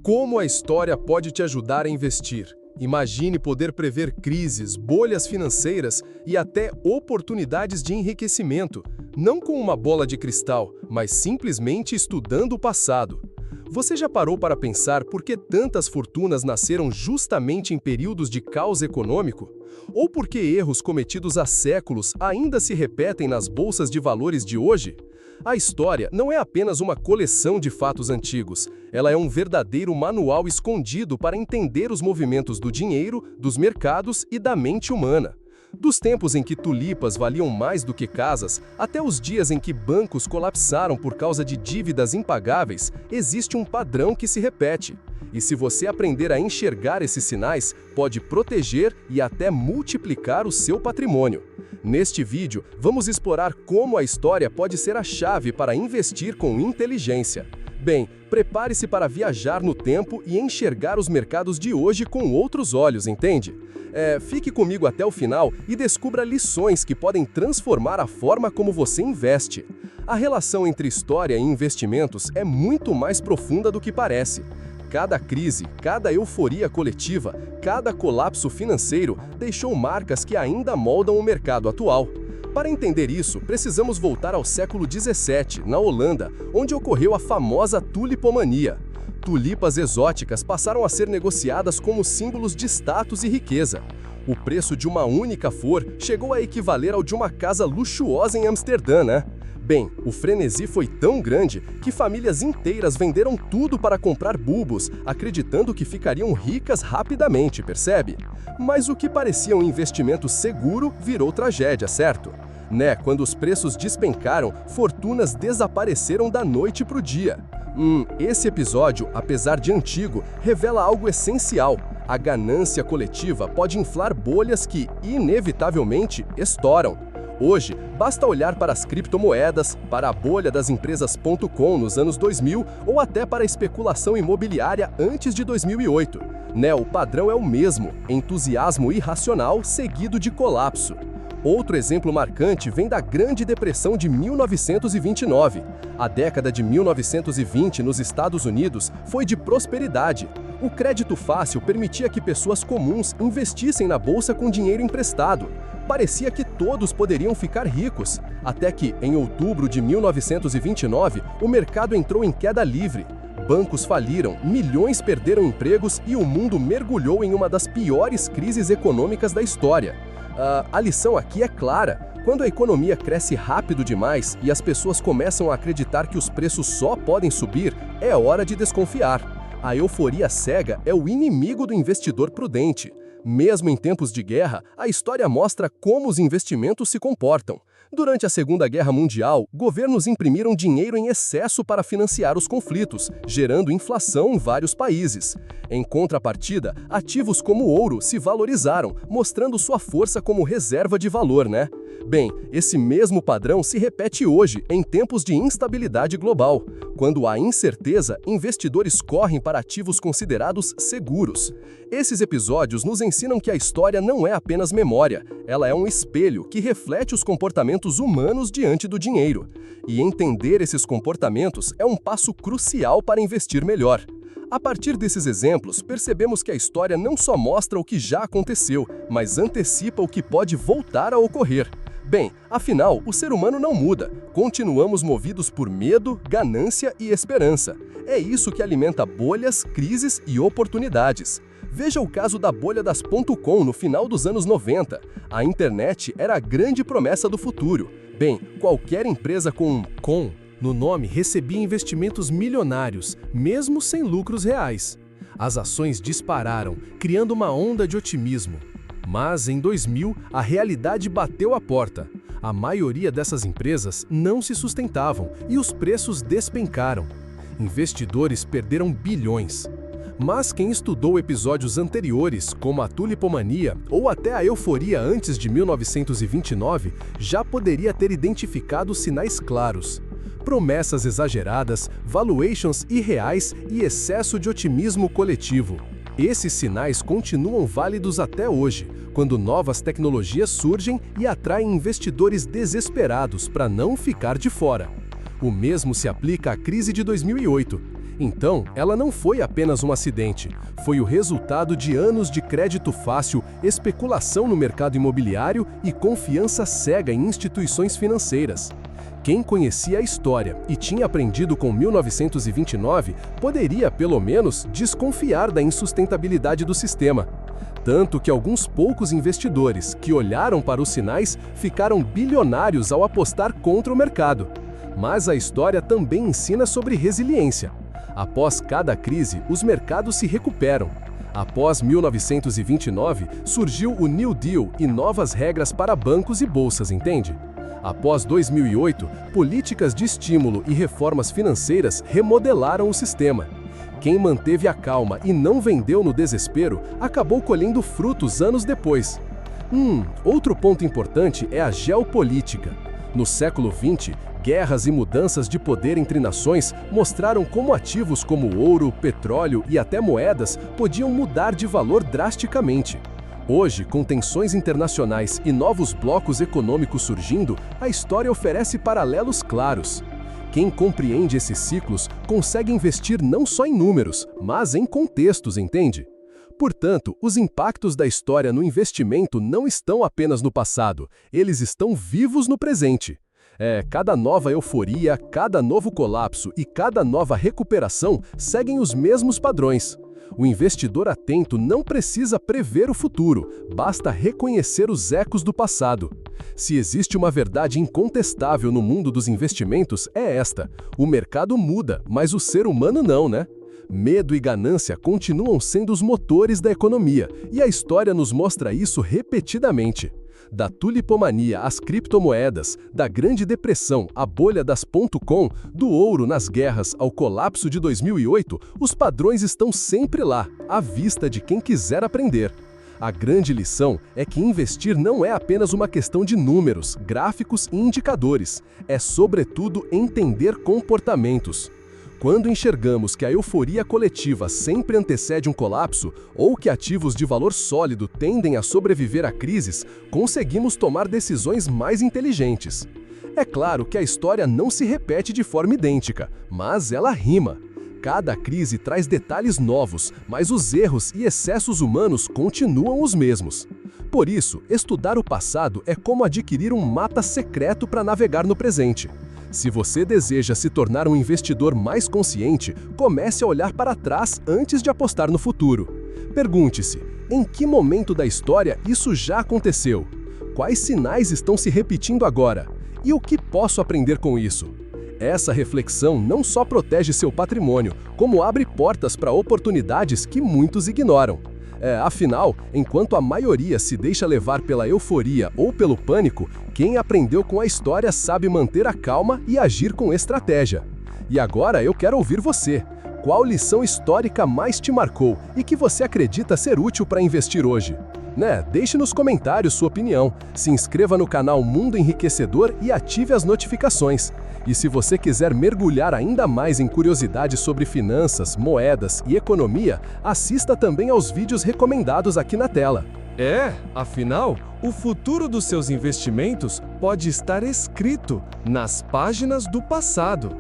Como a história pode te ajudar a investir? Imagine poder prever crises, bolhas financeiras e até oportunidades de enriquecimento, não com uma bola de cristal, mas simplesmente estudando o passado. Você já parou para pensar por que tantas fortunas nasceram justamente em períodos de caos econômico? Ou por que erros cometidos há séculos ainda se repetem nas bolsas de valores de hoje? A história não é apenas uma coleção de fatos antigos, ela é um verdadeiro manual escondido para entender os movimentos do dinheiro, dos mercados e da mente humana. Dos tempos em que tulipas valiam mais do que casas, até os dias em que bancos colapsaram por causa de dívidas impagáveis, existe um padrão que se repete. E se você aprender a enxergar esses sinais, pode proteger e até multiplicar o seu patrimônio. Neste vídeo, vamos explorar como a história pode ser a chave para investir com inteligência. Bem, prepare-se para viajar no tempo e enxergar os mercados de hoje com outros olhos, entende? Fique comigo até o final e descubra lições que podem transformar a forma como você investe. A relação entre história e investimentos é muito mais profunda do que parece. Cada crise, cada euforia coletiva, cada colapso financeiro deixou marcas que ainda moldam o mercado atual. Para entender isso, precisamos voltar ao século XVII, na Holanda, onde ocorreu a famosa tulipomania. Tulipas exóticas passaram a ser negociadas como símbolos de status e riqueza. O preço de uma única flor chegou a equivaler ao de uma casa luxuosa em Amsterdã, né? Bem, o frenesi foi tão grande que famílias inteiras venderam tudo para comprar bulbos, acreditando que ficariam ricas rapidamente, percebe? Mas o que parecia um investimento seguro virou tragédia, certo? Quando os preços despencaram, fortunas desapareceram da noite para o dia. Esse episódio, apesar de antigo, revela algo essencial. A ganância coletiva pode inflar bolhas que, inevitavelmente, estouram. Hoje, basta olhar para as criptomoedas, para a bolha das empresas.com nos anos 2000 ou até para a especulação imobiliária antes de 2008. O padrão é o mesmo: entusiasmo irracional seguido de colapso. Outro exemplo marcante vem da Grande Depressão de 1929. A década de 1920 nos Estados Unidos foi de prosperidade. O crédito fácil permitia que pessoas comuns investissem na bolsa com dinheiro emprestado. Parecia que todos poderiam ficar ricos, até que, em outubro de 1929, o mercado entrou em queda livre. Bancos faliram, milhões perderam empregos e o mundo mergulhou em uma das piores crises econômicas da história. A lição aqui é clara: quando a economia cresce rápido demais e as pessoas começam a acreditar que os preços só podem subir, é hora de desconfiar. A euforia cega é o inimigo do investidor prudente. Mesmo em tempos de guerra, a história mostra como os investimentos se comportam. Durante a Segunda Guerra Mundial, governos imprimiram dinheiro em excesso para financiar os conflitos, gerando inflação em vários países. Em contrapartida, ativos como o ouro se valorizaram, mostrando sua força como reserva de valor, Bem, esse mesmo padrão se repete hoje, em tempos de instabilidade global. Quando há incerteza, investidores correm para ativos considerados seguros. Esses episódios nos ensinam que a história não é apenas memória, ela é um espelho que reflete os comportamentos humanos diante do dinheiro. E entender esses comportamentos é um passo crucial para investir melhor. A partir desses exemplos, percebemos que a história não só mostra o que já aconteceu, mas antecipa o que pode voltar a ocorrer. Bem, afinal, o ser humano não muda. Continuamos movidos por medo, ganância e esperança. É isso que alimenta bolhas, crises e oportunidades. Veja o caso da bolha das .com no final dos anos 90. A internet era a grande promessa do futuro. Bem, qualquer empresa com um .com no nome recebia investimentos milionários, mesmo sem lucros reais. As ações dispararam, criando uma onda de otimismo. Mas, em 2000, a realidade bateu a porta. A maioria dessas empresas não se sustentavam e os preços despencaram. Investidores perderam bilhões. Mas quem estudou episódios anteriores, como a tulipomania ou até a euforia antes de 1929, já poderia ter identificado sinais claros. Promessas exageradas, valuations irreais e excesso de otimismo coletivo. Esses sinais continuam válidos até hoje, quando novas tecnologias surgem e atraem investidores desesperados para não ficar de fora. O mesmo se aplica à crise de 2008. Então, ela não foi apenas um acidente, foi o resultado de anos de crédito fácil, especulação no mercado imobiliário e confiança cega em instituições financeiras. Quem conhecia a história e tinha aprendido com 1929 poderia, pelo menos, desconfiar da insustentabilidade do sistema. Tanto que alguns poucos investidores que olharam para os sinais ficaram bilionários ao apostar contra o mercado. Mas a história também ensina sobre resiliência. Após cada crise, os mercados se recuperam. Após 1929, surgiu o New Deal e novas regras para bancos e bolsas, entende? Após 2008, políticas de estímulo e reformas financeiras remodelaram o sistema. Quem manteve a calma e não vendeu no desespero acabou colhendo frutos anos depois. Outro ponto importante é a geopolítica. No século XX, guerras e mudanças de poder entre nações mostraram como ativos como ouro, petróleo e até moedas podiam mudar de valor drasticamente. Hoje, com tensões internacionais e novos blocos econômicos surgindo, a história oferece paralelos claros. Quem compreende esses ciclos consegue investir não só em números, mas em contextos, entende? Portanto, os impactos da história no investimento não estão apenas no passado, eles estão vivos no presente. Cada nova euforia, cada novo colapso e cada nova recuperação seguem os mesmos padrões. O investidor atento não precisa prever o futuro, basta reconhecer os ecos do passado. Se existe uma verdade incontestável no mundo dos investimentos, é esta: o mercado muda, mas o ser humano não, né? Medo e ganância continuam sendo os motores da economia, e a história nos mostra isso repetidamente. Da tulipomania às criptomoedas, da Grande Depressão à bolha das .com, do ouro nas guerras ao colapso de 2008, os padrões estão sempre lá, à vista de quem quiser aprender. A grande lição é que investir não é apenas uma questão de números, gráficos e indicadores, é sobretudo entender comportamentos. Quando enxergamos que a euforia coletiva sempre antecede um colapso, ou que ativos de valor sólido tendem a sobreviver a crises, conseguimos tomar decisões mais inteligentes. É claro que a história não se repete de forma idêntica, mas ela rima. Cada crise traz detalhes novos, mas os erros e excessos humanos continuam os mesmos. Por isso, estudar o passado é como adquirir um mapa secreto para navegar no presente. Se você deseja se tornar um investidor mais consciente, comece a olhar para trás antes de apostar no futuro. Pergunte-se, em que momento da história isso já aconteceu? Quais sinais estão se repetindo agora? E o que posso aprender com isso? Essa reflexão não só protege seu patrimônio, como abre portas para oportunidades que muitos ignoram. Afinal, enquanto a maioria se deixa levar pela euforia ou pelo pânico, quem aprendeu com a história sabe manter a calma e agir com estratégia. E agora eu quero ouvir você. Qual lição histórica mais te marcou e que você acredita ser útil para investir hoje? Deixe nos comentários sua opinião, se inscreva no canal Mundo Enriquecedor e ative as notificações. E se você quiser mergulhar ainda mais em curiosidades sobre finanças, moedas e economia, assista também aos vídeos recomendados aqui na tela. Afinal, o futuro dos seus investimentos pode estar escrito nas páginas do passado.